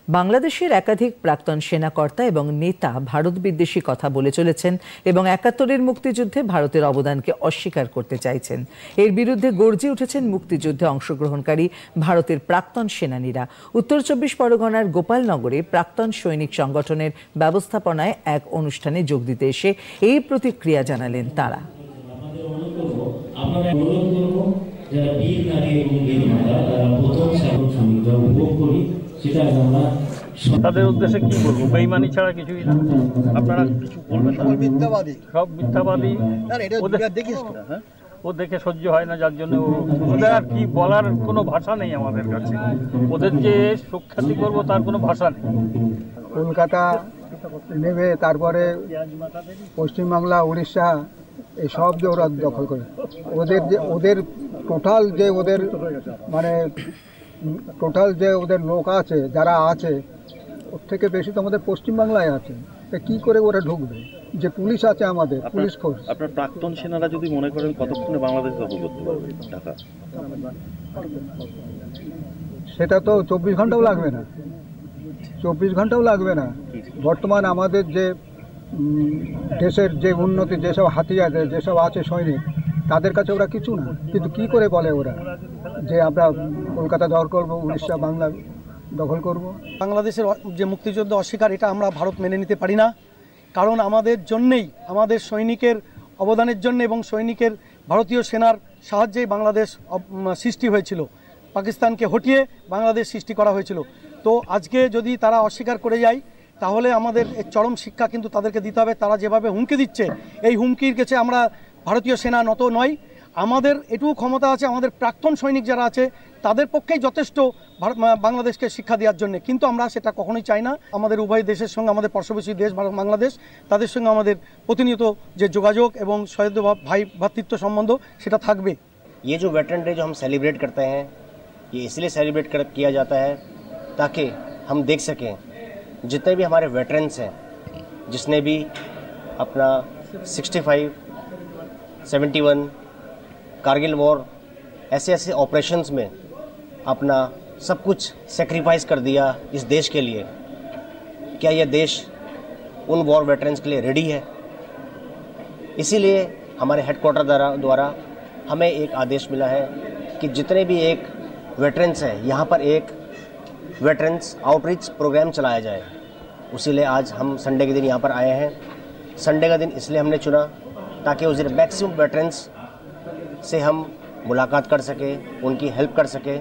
বাংলাদেশের একাধিক প্রাক্তন সেনাকর্তা এবং নেতা ভারত বিদ্বেষী কথা বলে চলেছেন এবং ৭১-এর মুক্তিযুদ্ধে ভারতের অবদানকে অস্বীকার করতে চাইছেন। এর বিরুদ্ধে গর্জে উঠেছেন মুক্তিযুদ্ধে অংশগ্রহণকারী ভারতের প্রাক্তন সেনানীরা। উত্তর ২৪ পরগনার গোপালনগরে প্রাক্তন সৈনিক সংগঠনের ব্যবস্থাপনায় এক অনুষ্ঠানে যোগ দিতে এসে এই প্রতিক্রিয়া জানালেন তারা। তাদের উদ্দেশ্যে কি বলবো, বেইমানি ছাড়া কিছুই না। আপনারা কিছু বলবেন না? মিথ্যাবাদী, সব মিথ্যাবাদী। ও দেখে সহ্য হয় না, যার জন্য ওদের আর কি বলার কোনো ভাষা নেই আমাদের কাছে। ওদের যে সুখ্যাতি করবো তার কোনো ভাষা নেই। কলকাতা নেবে, তারপরে পশ্চিমবাংলা, উড়িষ্যা, এই সব যে ওরা দখল করে, ওদের টোটাল যে ওদের মানে টোটাল যে ওদের লোক আছে, যারা আছে, ওর থেকে বেশি তো আমাদের পশ্চিমবাংলায় আছে। কি করে ওরা ঢুকবে? যে পুলিশ আছে আমাদের, পুলিশ ফোর্স। আপনার প্রাক্তন সেনারা যদি মনে করেন কতক্ষণে বাংলাদেশ দখল করতে পারবে ঢাকা, সেটা তো ২৪ ঘন্টাও লাগবে না, ২৪ ঘন্টাও লাগবে না। বর্তমান আমাদের যে দেশের যে উন্নতি, যেসব হাতিয়ার, যেসব আছে সৈনিক, তাদের কাছে ওরা কিছু না। কিন্তু কি করে বলে ওরা যে আমরা কলকাতা দখল করবো, উড়িষ্যা, বাংলা দখল করব? বাংলাদেশের যে মুক্তিযুদ্ধ অস্বীকার, এটা আমরা ভারত মেনে নিতে পারি না। কারণ আমাদের জন্যেই, আমাদের সৈনিকের অবদানের জন্য এবং সৈনিকের ভারতীয় সেনার সাহায্যেই বাংলাদেশ সৃষ্টি হয়েছিল। পাকিস্তানকে হটিয়ে বাংলাদেশ সৃষ্টি করা হয়েছিল। তো আজকে যদি তারা অস্বীকার করে যায়, তাহলে আমাদের চরম শিক্ষা কিন্তু তাদেরকে দিতে হবে। তারা যেভাবে হুমকি দিচ্ছে, এই হুমকির কাছে আমরা ভারতীয় সেনা নত নয়। আমাদের এটুকু ক্ষমতা আছে, আমাদের প্রাক্তন সৈনিক যারা আছে তাদের পক্ষেই যথেষ্ট বাংলাদেশকে শিক্ষা দেওয়ার জন্য। কিন্তু আমরা সেটা কখনোই চাই না। আমাদের উভয় দেশের সঙ্গে, আমাদের পার্শ্ববর্তী দেশ বাংলাদেশ, তাদের সঙ্গে আমাদের প্রতিনিয়ত যে যোগাযোগ এবং সহৃদয় ভাই ভ্রাতৃত্ব সম্বন্ধ সেটা থাকবে। ये जो वेटरन डे जो हम सेलिब्रेट करते हैं, ये इसलिए सेलिब्रेट किया जाता है ताकि हम देख सकें जितने भी हमारे वेटरन्स हैं, जिसने भी अपना 65, 71, कारगिल वॉर, ऐसे ऑपरेशंस में अपना सब कुछ सेक्रीफाइस कर दिया इस देश के लिए। क्या यह देश उन वॉर वेटरन्स के लिए रेडी है? इसीलिए हमारे हेडक्वार्टर द्वारा हमें एक आदेश मिला है कि जितने भी एक वेटरन्स हैं, यहाँ पर एक वेटरन्स आउटरीच प्रोग्राम चलाया जाए। उसीलिए आज हम संडे के दिन यहाँ पर आए हैं। संडे का दिन इसलिए हमने चुना ताकि उस दिन मैक्सिमम वेटरन्स से हम मुलाकात कर सकें, उनकी हेल्प कर सकें।